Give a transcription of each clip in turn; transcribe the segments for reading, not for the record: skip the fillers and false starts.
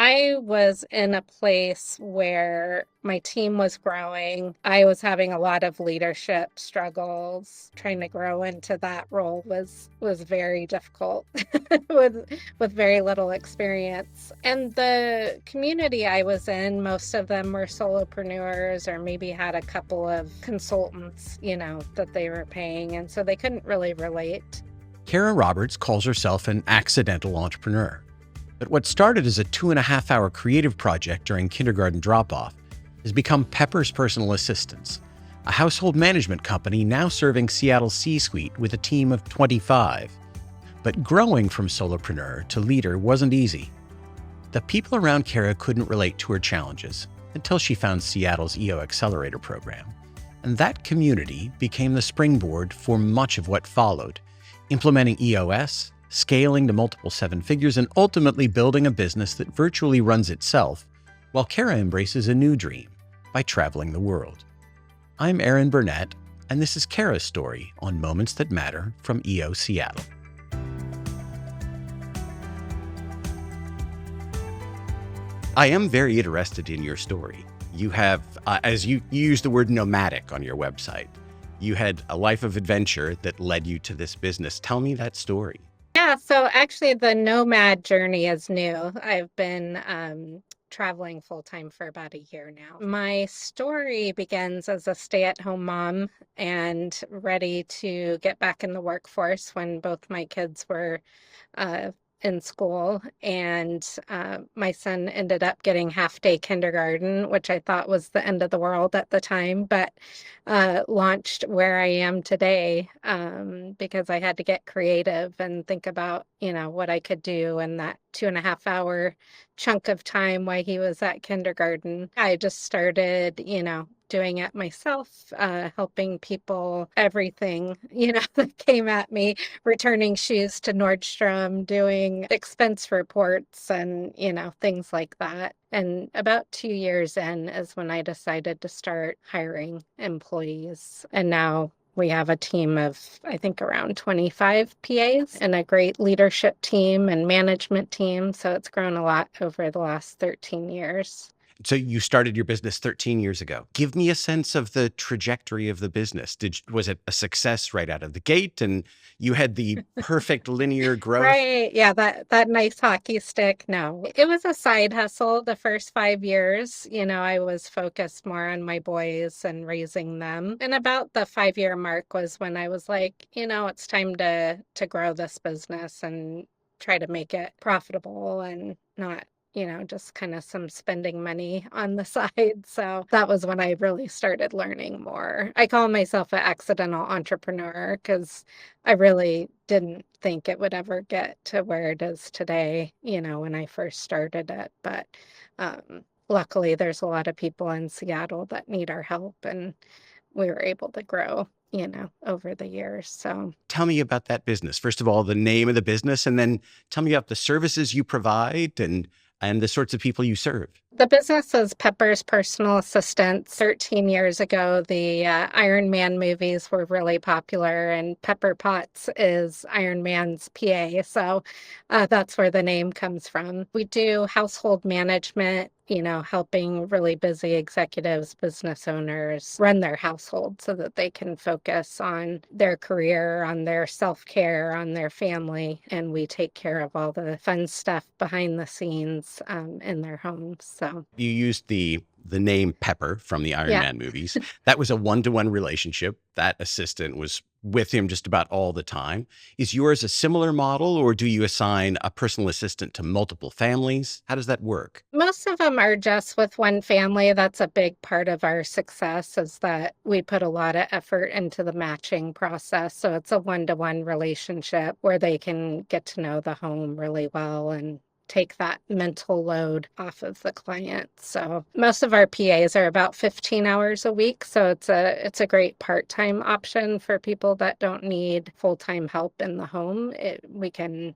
I was in a place where my team was growing. I was having a lot of leadership struggles. Trying to grow into that role was very difficult with very little experience. And the community I was in, most of them were solopreneurs or maybe had a couple of consultants, that they were paying, and so they couldn't really relate. Kara Roberts calls herself an accidental entrepreneur. But what started as a 2.5-hour creative project during kindergarten drop-off has become Pepper's personal assistants, a household management company now serving Seattle's C-suite with a team of 25. But growing from solopreneur to leader wasn't easy. The people around Kara couldn't relate to her challenges until she found Seattle's EO Accelerator program. And that community became the springboard for much of what followed, implementing EOS, scaling to multiple seven figures, and ultimately building a business that virtually runs itself, while Kara embraces a new dream by traveling the world. I'm Aaron Burnett, and this is Kara's story on Moments That Matter from EO Seattle. I am very interested in your story. You have, as you use the word nomadic on your website, you had a life of adventure that led you to this business. Tell me that story. Yeah, so actually the nomad journey is new. I've been traveling full time for about a year now. My story begins as a stay-at-home mom and ready to get back in the workforce when both my kids were in school, and my son ended up getting half-day kindergarten, which I thought was the end of the world at the time, but launched where I am today, because I had to get creative and think about, what I could do in that 2.5-hour chunk of time while he was at kindergarten. I just started, doing it myself, helping people, everything, that came at me, returning shoes to Nordstrom, doing expense reports and, things like that. And about 2 years in is when I decided to start hiring employees. And now we have a team of, I think, around 25 PAs and a great leadership team and management team. So it's grown a lot over the last 13 years. So you started your business 13 years ago. Give me a sense of the trajectory of the business. Was it a success right out of the gate and you had the perfect linear growth? Right. Yeah, that nice hockey stick. No, it was a side hustle the first 5 years. I was focused more on my boys and raising them. And about the 5-year mark was when I was like, it's time to grow this business and try to make it profitable and not just kind of some spending money on the side. So that was when I really started learning more. I call myself an accidental entrepreneur because I really didn't think it would ever get to where it is today, when I first started it. But luckily, there's a lot of people in Seattle that need our help, and we were able to grow over the years. So tell me about that business. First of all, the name of the business, and then tell me about the services you provide and the sorts of people you serve. The business is Pepper's personal assistant. 13 years ago, the Iron Man movies were really popular, and Pepper Potts is Iron Man's PA. So that's where the name comes from. We do household management, helping really busy executives, business owners run their household so that they can focus on their career, on their self-care, on their family. And we take care of all the fun stuff behind the scenes in their homes. So you used the name Pepper from the Iron Man movies. That was a one-to-one relationship. That assistant was with him just about all the time. Is yours a similar model, or do you assign a personal assistant to multiple families? How does that work? Most of them are just with one family. That's a big part of our success, is that we put a lot of effort into the matching process. So it's a one-to-one relationship where they can get to know the home really well and take that mental load off of the client. So most of our PAs are about 15 hours a week. So it's a great part-time option for people that don't need full-time help in the home. We can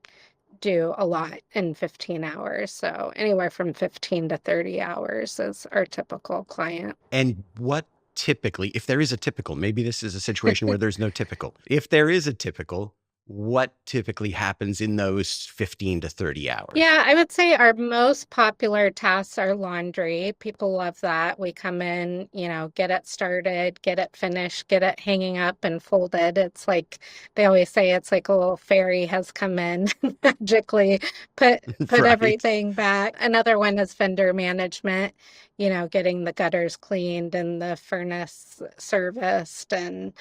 do a lot in 15 hours. So anywhere from 15 to 30 hours is our typical client. And what typically, if there is a typical, maybe this is a situation where there's no typical. If there is a typical, What typically happens in those 15 to 30 hours? Yeah, I would say our most popular tasks are laundry. People love that. We come in, get it started, get it finished, get it hanging up and folded. It's like they always say it's like a little fairy has come in magically put Right. everything back. Another one is vendor management, getting the gutters cleaned and the furnace serviced and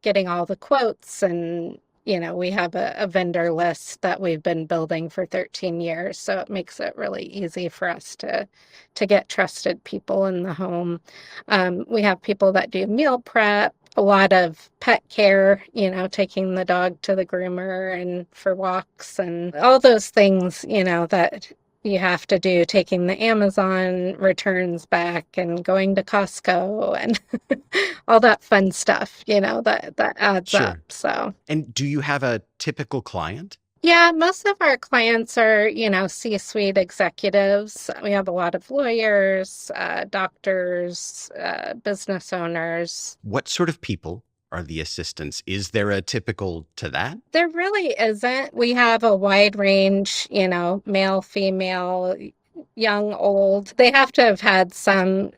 getting all the quotes and we have a vendor list that we've been building for 13 years, so it makes it really easy for us to get trusted people in the home. We have people that do meal prep, a lot of pet care, taking the dog to the groomer and for walks and all those things, that you have to do, taking the Amazon returns back and going to Costco and all that fun stuff, that adds up. Sure. So And do you have a typical client? yeah, most of our clients are, C-suite executives. We have a lot of lawyers, doctors, business owners. What sort of people are the assistants? Is there a typical to that? There really isn't. We have a wide range, male, female, young, old. They have to have had some,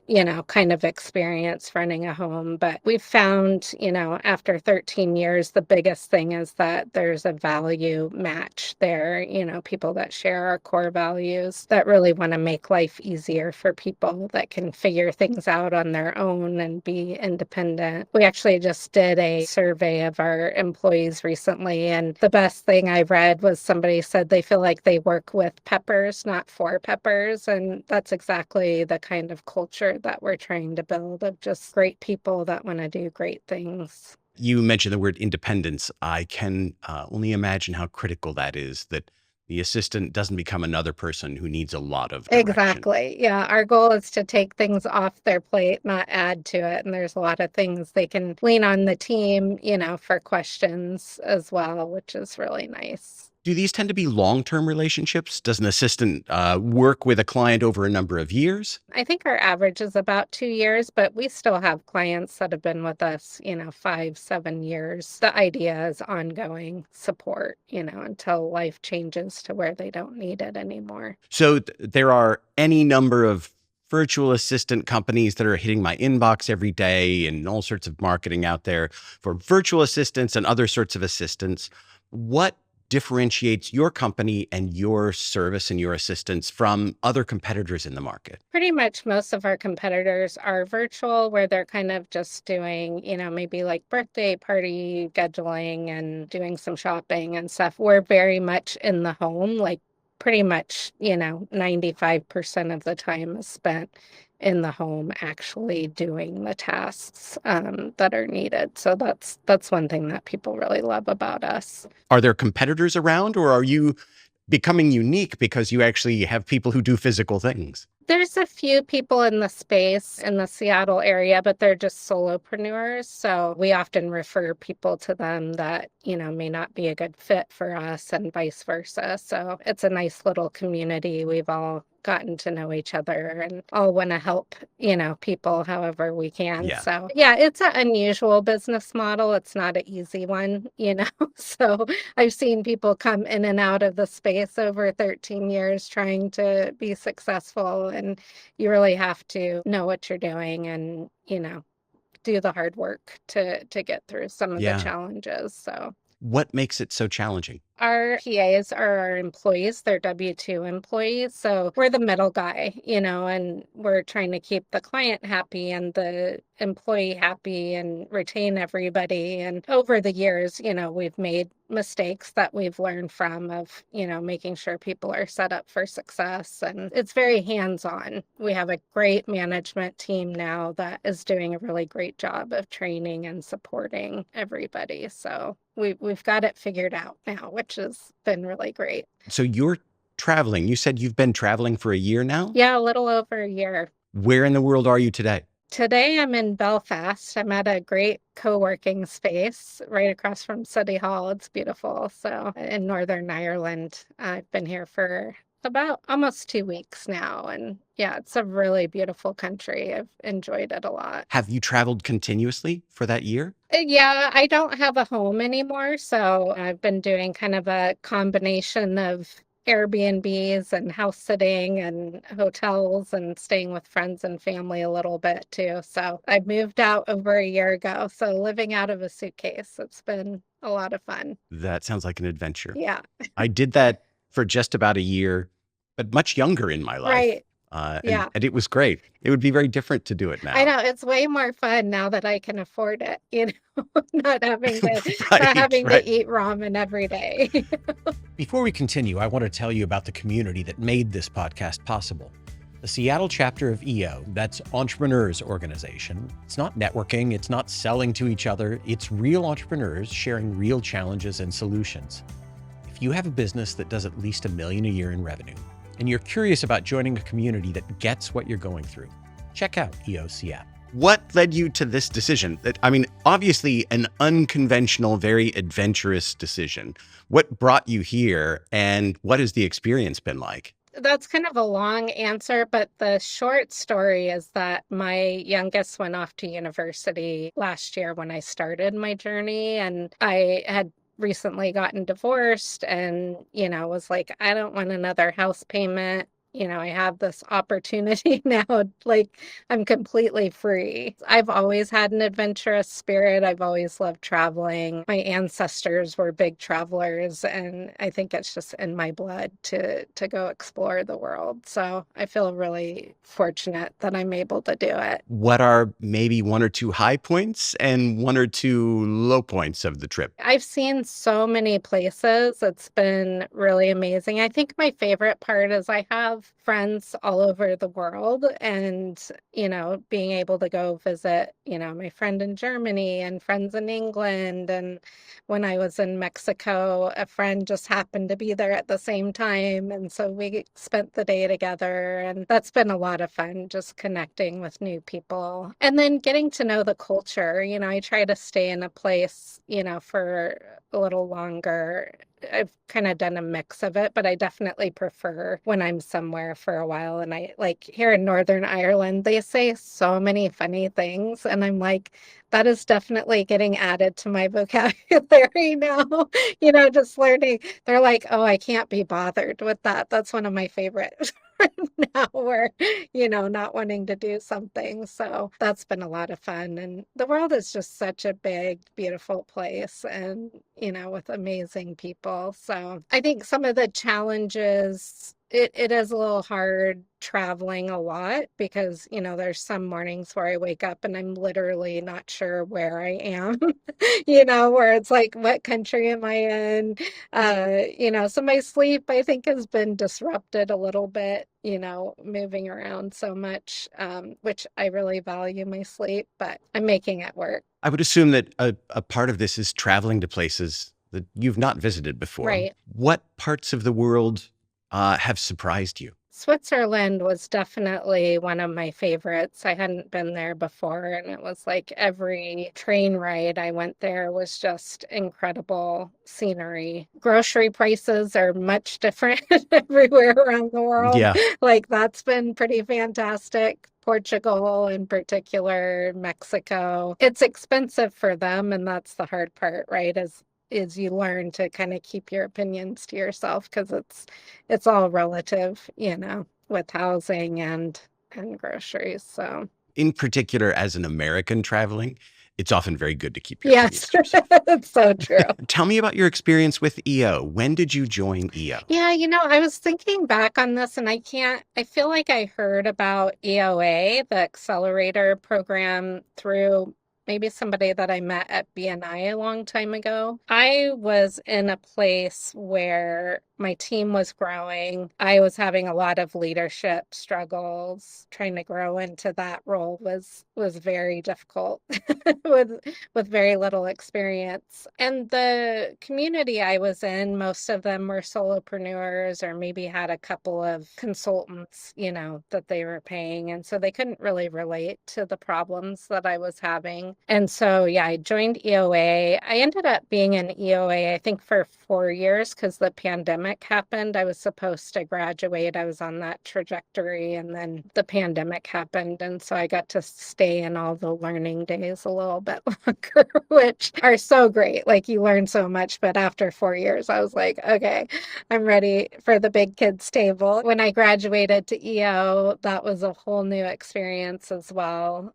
kind of experience running a home. But we've found, after 13 years, the biggest thing is that there's a value match there, people that share our core values that really want to make life easier for people that can figure things out on their own and be independent. We actually just did a survey of our employees recently, and the best thing I read was somebody said they feel like they work with peppers, not for peppers. And that's exactly the kind of culture that we're trying to build, of just great people that want to do great things. You mentioned the word independence. I can only imagine how critical that is, that the assistant doesn't become another person who needs a lot of direction. Exactly. Yeah. Our goal is to take things off their plate, not add to it. And there's a lot of things they can lean on the team, for questions as well, which is really nice. Do these tend to be long-term relationships? Does an assistant work with a client over a number of years? I think our average is about 2 years, but we still have clients that have been with us, 5, 7 years. The idea is ongoing support, until life changes to where they don't need it anymore. So there are any number of virtual assistant companies that are hitting my inbox every day, and all sorts of marketing out there for virtual assistants and other sorts of assistants. What differentiates your company and your service and your assistance from other competitors in the market? Pretty much most of our competitors are virtual, where they're kind of just doing, maybe like birthday party scheduling and doing some shopping and stuff. We're very much in the home, like pretty much, 95% of the time is spent in the home actually doing the tasks that are needed. So that's one thing that people really love about us. Are there competitors around, or are you becoming unique because you actually have people who do physical things? There's a few people in the space in the Seattle area, but they're just solopreneurs. So we often refer people to them that, may not be a good fit for us and vice versa. So it's a nice little community. We've all gotten to know each other and all want to help, people however we can. Yeah. So yeah, it's an unusual business model. It's not an easy one, So I've seen people come in and out of the space over 13 years trying to be successful. And you really have to know what you're doing and, do the hard work to get through some of the Yeah. challenges. So What makes it so challenging? our PAs are our employees, they're W-2 employees. So we're the middle guy, and we're trying to keep the client happy and the employee happy and retain everybody. And over the years, we've made mistakes that we've learned from, of, making sure people are set up for success. And it's very hands-on. We have a great management team now that is doing a really great job of training and supporting everybody. So we've got it figured out now, which has been really great. So you're traveling. You said you've been traveling for a year now? Yeah, a little over a year. Where in the world are you today? Today I'm in Belfast. I'm at a great co-working space right across from City Hall. It's beautiful. So in Northern Ireland, I've been here for about almost 2 weeks now. And yeah, it's a really beautiful country. I've enjoyed it a lot. Have you traveled continuously for that year? Yeah, I don't have a home anymore, so I've been doing kind of a combination of Airbnbs and house sitting and hotels and staying with friends and family a little bit too. So I moved out over a year ago, so living out of a suitcase, it's been a lot of fun. That sounds like an adventure. Yeah, I did that for just about a year, but much younger in my life. right. And Yeah. it was great. It would be very different to do it I now. know it's way more fun now that I can afford it, not having to not Right, having to right. eat ramen every day. Before we continue, I want to tell you about the community that made this podcast possible. The Seattle chapter of EO, that's Entrepreneurs Organization. It's not networking, it's not selling to each other, it's real entrepreneurs sharing real challenges and solutions. If you have a business that does at least $1 million a year in revenue, and you're curious about joining a community that gets what you're going through, check out EO Seattle. What led you to this decision? I mean, obviously an unconventional, very adventurous decision. What brought you here, and what has the experience been like? That's kind of a long answer, but the short story is that my youngest went off to university last year when I started my journey, and I had recently gotten divorced and, was like, I don't want another house payment. I have this opportunity now, like I'm completely free. I've always had an adventurous spirit. I've always loved traveling. My ancestors were big travelers, and I think it's just in my blood to go explore the world. So I feel really fortunate that I'm able to do it. What are maybe one or two high points and one or two low points of the trip? I've seen so many places. It's been really amazing. I think my favorite part is I have friends all over the world and, being able to go visit, my friend in Germany and friends in England. And when I was in Mexico, a friend just happened to be there at the same time. And so we spent the day together. And that's been a lot of fun, just connecting with new people. And then getting to know the culture. I try to stay in a place, for a little longer. I've kind of done a mix of it, but I definitely prefer when I'm somewhere for a while. And I like here in Northern Ireland, they say so many funny things. And I'm like, that is definitely getting added to my vocabulary now. Just learning. They're like, oh, I can't be bothered with that. That's one of my favorite now where, not wanting to do something. So that's been a lot of fun. And the world is just such a big, beautiful place and, with amazing people. So I think some of the challenges, it is a little hard traveling a lot because, there's some mornings where I wake up and I'm literally not sure where I am, where it's like, what country am I in? So my sleep, I think, has been disrupted a little bit, moving around so much, which I really value my sleep, but I'm making it work. I would assume that a part of this is traveling to places that you've not visited before. Right. What parts of the world have surprised you? Switzerland was definitely one of my favorites. I hadn't been there before, and it was like every train ride I went there was just incredible scenery. Grocery prices are much different everywhere around the world. Yeah, Like, that's been pretty fantastic. Portugal in particular, Mexico. It's expensive for them, and that's the hard part, right? Is you learn to kind of keep your opinions to yourself because it's all relative, with housing and groceries. So in particular, as an American traveling, it's often very good to keep your opinions yes, to yourself. it's so true. Tell me about your experience with EO. When did you join EO? Yeah, I was thinking back on this and I feel like I heard about EOA, the accelerator program, through maybe somebody that I met at BNI a long time ago. I was in a place where my team was growing. I was having a lot of leadership struggles. Trying to grow into that role was very difficult with very little experience. And the community I was in, most of them were solopreneurs or maybe had a couple of consultants, that they were paying. And so they couldn't really relate to the problems that I was having. learning. And so, yeah, I joined EOA. I ended up being in EOA, I think, for 4 years because the pandemic happened. I was supposed to graduate. I was on that trajectory, and then the pandemic happened. And so I got to stay in all the learning days a little bit longer, which are so great. Like you learn so much. But after 4 years, I was like, okay, I'm ready for the big kids table. When I graduated to EO, that was a whole new experience as well,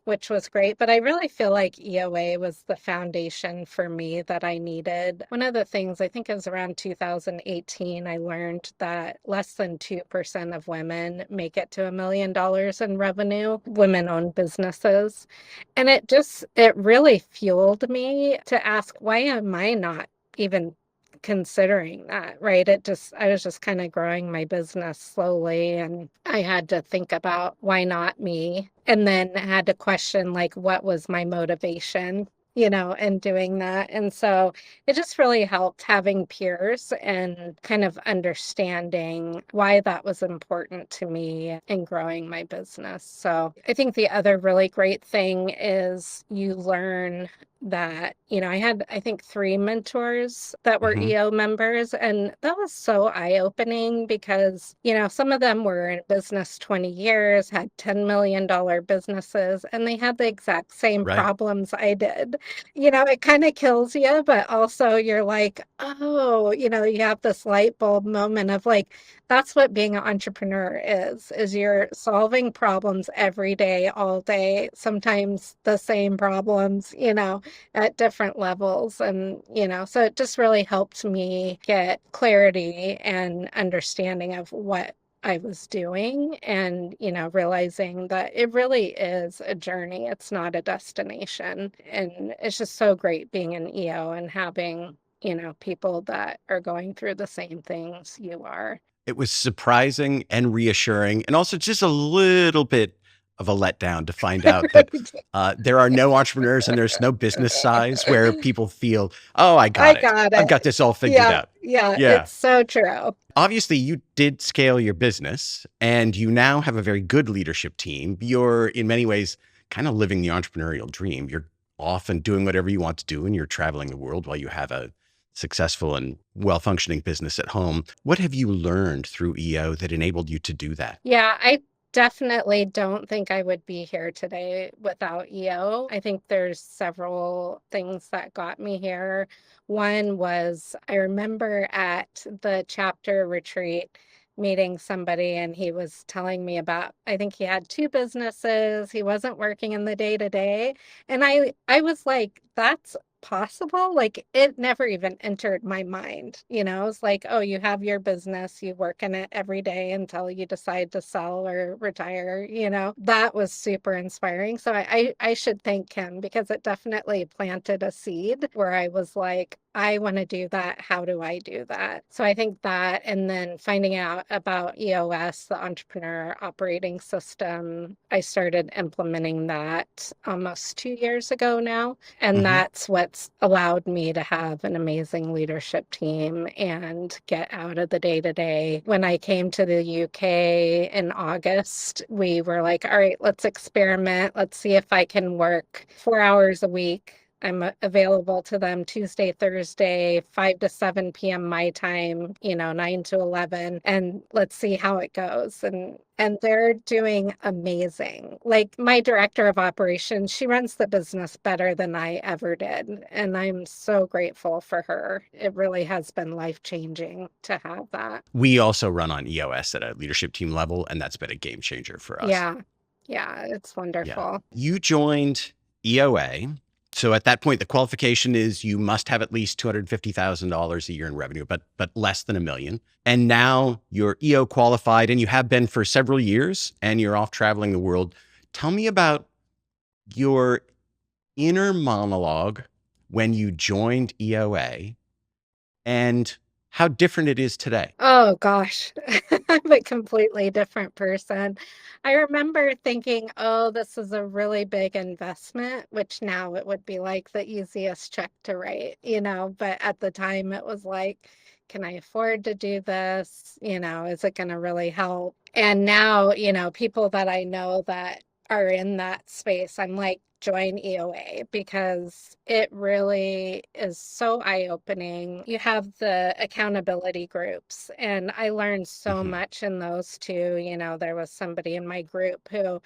which was great. But I really feel like EOA was the foundation for me that I needed. One of the things I think it was around 2018, I learned that less than 2% of women make it to $1 million in revenue, women-owned businesses. And it really fueled me to ask, why am I not even considering that, right? I was just kind of growing my business slowly, and I had to think about why not me, and then had to question like what was my motivation, in doing that. And so it just really helped having peers and kind of understanding why that was important to me in growing my business. So I think the other really great thing is you learn that, I had, I think, three mentors that were Hmm. EO members. And that was so eye-opening because, some of them were in business 20 years, had $10 million businesses, and they had the exact same Right. problems I did. It kind of kills you, but also you're like, oh, you have this light bulb moment of like, that's what being an entrepreneur is you're solving problems every day, all day, sometimes the same problems, at different levels. And, so it just really helped me get clarity and understanding of what I was doing and, realizing that it really is a journey. It's not a destination. And it's just so great being an EO and having, people that are going through the same things you are. It was surprising and reassuring, and also just a little bit of a letdown to find out that there are no entrepreneurs and there's no business size where people feel, oh, I I got it. got I've it. got this all figured Yeah, out. yeah, Yeah. it's so true. Obviously, you did scale your business and you now have a very good leadership team. You're, in many ways, kind of living the entrepreneurial dream. You're off and doing whatever you want to do, and you're traveling the world while you have a successful and well functioning business at home. What have you learned through EO that enabled you to do that? Yeah, I definitely don't think I would be here today without EO. I think there's several things that got me here. One was I remember at the chapter retreat meeting somebody, and he was telling me about, I think he had two businesses. He wasn't working in the day to day. And I was like, that's possible. Like it never even entered my mind. It's like, oh, you have your business, you work in it every day until you decide to sell or retire. That was super inspiring. So I should thank him because it definitely planted a seed where I was like, I want to do that. How do I do that? So I think that, and then finding out about EOS, the Entrepreneur Operating System, I started implementing that almost 2 years ago now. And Hmm. that's what's allowed me to have an amazing leadership team and get out of the day to day. When I came to the UK in August, we were like, all right, let's experiment. Let's see if I can work 4 hours a week. I'm available to them Tuesday, Thursday, 5 to 7 p.m. my time, 9 to 11, and let's see how it goes. And they're doing amazing. Like my director of operations, she runs the business better than I ever did, and I'm so grateful for her. It really has been life-changing to have that. We also run on EOS at a leadership team level, and that's been a game changer for us. Yeah. Yeah, it's Yeah. wonderful. You joined EOA. So at that point, the qualification is you must have at least $250,000 a year in revenue, but less than $1 million. And now you're EO qualified and you have been for several years and you're off traveling the world. Tell me about your inner monologue when you joined EOA and how different it is today. Oh gosh, I'm a completely different person. I remember thinking, oh, this is a really big investment, which now it would be like the easiest check to write, but at the time it was like, can I afford to do this? Is it going to really help? And now, people that I know that are in that space, I'm like, join EOA because it really is so eye-opening. You have the accountability groups, and I learned so Hmm. much in those too. There was somebody in my group who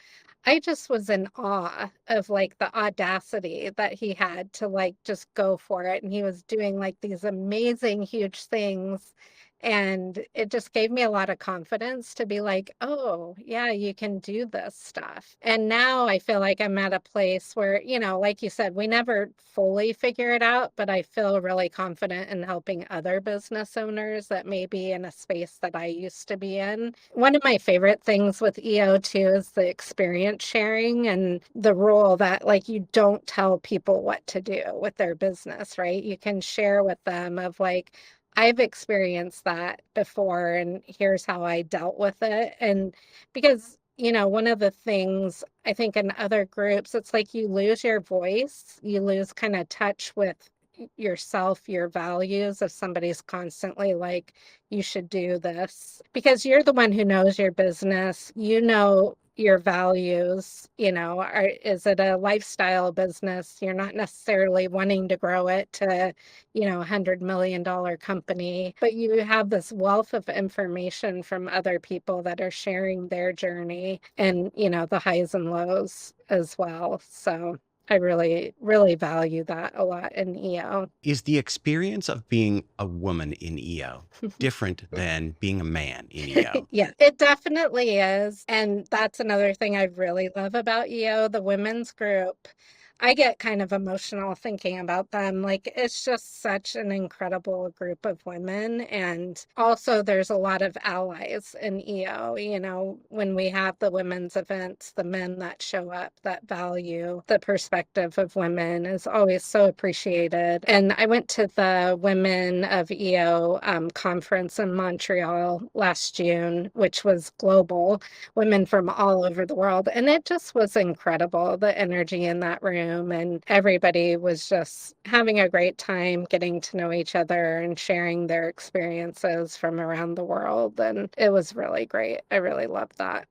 I just was in awe of, like, the audacity that he had to, like, just go for it. And he was doing like these amazing, huge things. And it just gave me a lot of confidence to be like, oh, yeah, you can do this stuff. And now I feel like I'm at a place where, like you said, we never fully figure it out, but I feel really confident in helping other business owners that may be in a space that I used to be in. One of my favorite things with EO too is the experience sharing and the rule that, like, you don't tell people what to do with their business, right? You can share with them of like, I've experienced that before, and here's how I dealt with it. And because, one of the things I think in other groups, it's like you lose your voice, you lose kind of touch with yourself, your values, if somebody's constantly like, you should do this, because you're the one who knows your business, your values, is it a lifestyle business? You're not necessarily wanting to grow it to, $100 million company, but you have this wealth of information from other people that are sharing their journey and, the highs and lows as well. So I really, really value that a lot in EO. Is the experience of being a woman in EO different than being a man in EO? Yeah, it definitely is. And that's another thing I really love about EO, the women's group. I get kind of emotional thinking about them. Like, it's just such an incredible group of women. And also, there's a lot of allies in EO. When we have the women's events, the men that show up that value the perspective of women is always so appreciated. And I went to the Women of EO conference in Montreal last June, which was global, women from all over the world. And it just was incredible, the energy in that room. And everybody was just having a great time getting to know each other and sharing their experiences from around the world. And it was really great. I really loved that.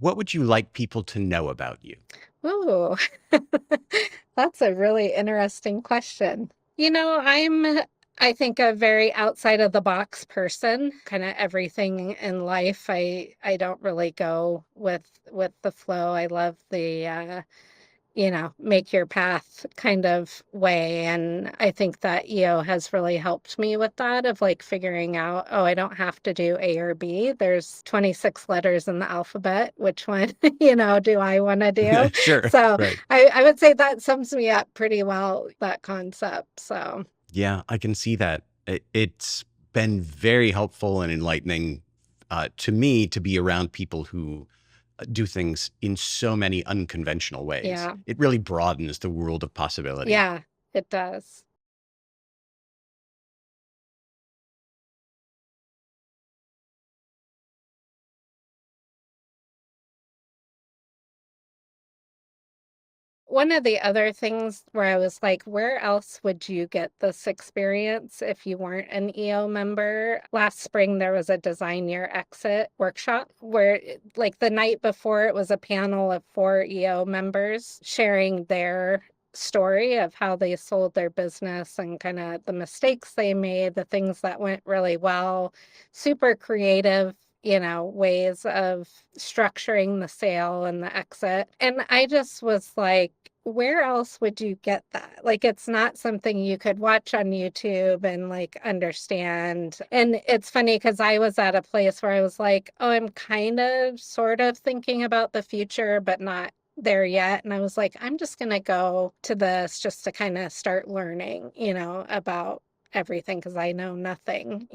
What would you like people to know about you? Ooh, that's a really interesting question. I think, a very outside of the box person. Kind of everything in life. I don't really go with the flow. I love the make your path kind of way. And I think that EO has really helped me with that, of like figuring out, oh, I don't have to do A or B. There's 26 letters in the alphabet. Which one, do I want to do? Sure. So Right. I would say that sums me up pretty well, that concept. So Yeah, I can see that. It's been very helpful and enlightening to me to be around people who do things in so many unconventional ways. yeah, It really broadens the world of possibility. yeah, it does. One of the other things where I was like, where else would you get this experience if you weren't an EO member? Last spring, there was a Design Your Exit workshop where, like, the night before, it was a panel of 4 EO members sharing their story of how they sold their business and kind of the mistakes they made, the things that went really well, super creative, ways of structuring the sale and the exit. And I just was like, where else would you get that? Like, it's not something you could watch on YouTube and like understand. And it's funny because I was at a place where I was like, oh, I'm kind of sort of thinking about the future, but not there yet. And I was like, I'm just going to go to this just to kind of start learning, about everything because I know nothing,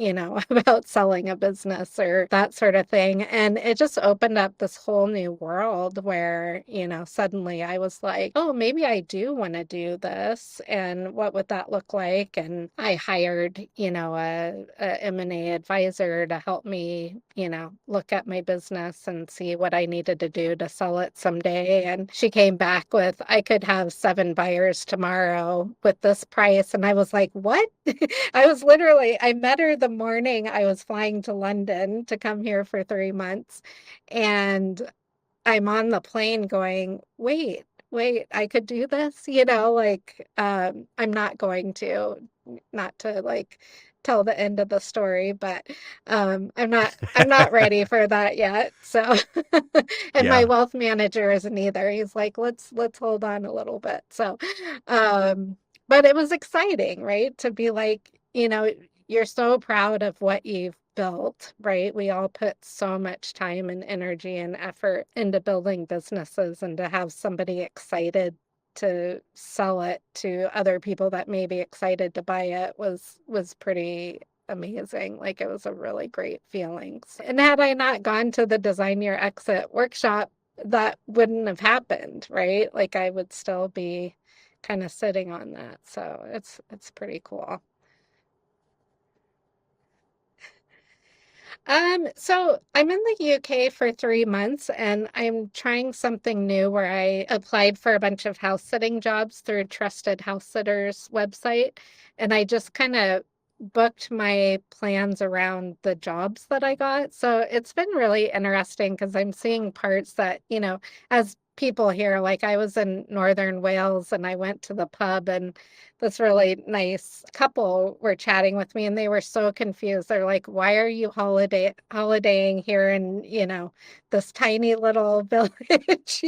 about selling a business or that sort of thing. And it just opened up this whole new world where, suddenly I was like, oh, maybe I do want to do this. And what would that look like? And I hired, a M&A advisor to help me, look at my business and see what I needed to do to sell it someday. And she came back with, I could have 7 buyers tomorrow with this price. And I was like, what? I met her the morning I was flying to London to come here for 3 months. And I'm on the plane going, wait, I could do this, I'm not going to, not to like tell the end of the story, but I'm not ready for that yet. So, and my Yeah. wealth manager isn't either. He's like, let's hold on a little bit. So, um, but it was exciting, right? To be like, you're so proud of what you've built, right? We all put so much time and energy and effort into building businesses, and to have somebody excited to sell it to other people that may be excited to buy it was pretty amazing. Like, it was a really great feeling. And had I not gone to the Design Your Exit workshop, that wouldn't have happened, right? Like, I would still be kind of sitting on that. So it's pretty cool. So I'm in the UK for 3 months, and I'm trying something new where I applied for a bunch of house sitting jobs through Trusted House Sitters website. And I just kind of booked my plans around the jobs that I got. So it's been really interesting because I'm seeing parts that, as people here, like I was in Northern Wales and I went to the pub, and this really nice couple were chatting with me, and they were so confused. They're like, why are you holidaying here in, this tiny little village,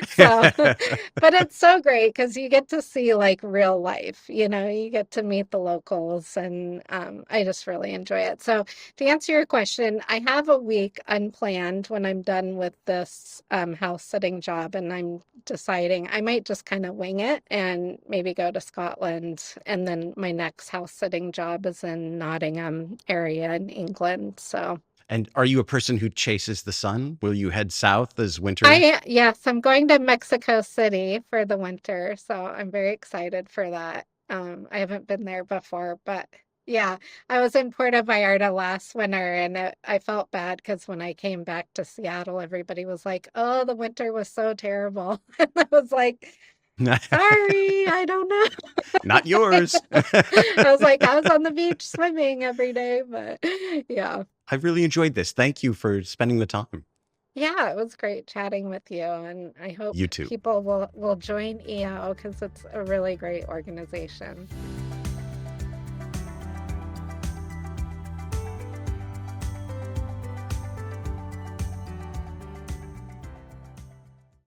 So, but it's so great because you get to see like real life, you get to meet the locals, and I just really enjoy it. So to answer your question, I have a week unplanned when I'm done with this house sitting job, and I'm deciding I might just kind of wing it and maybe go to Scotland. And then my next house sitting job is in Nottingham area in England. So And are you a person who chases the sun? Will you head south as winter? yes, I'm going to Mexico City for the winter. So I'm very excited for that. I haven't been there before, but yeah, I was in Puerto Vallarta last winter, and I felt bad because when I came back to Seattle, everybody was like, oh, the winter was so terrible. And I was like, sorry, I don't know. Not yours. I was like, I was on the beach swimming every day, but yeah. I really enjoyed this. Thank you for spending the time. Yeah, it was great chatting with you, and I hope You too. people will join EO because it's a really great organization.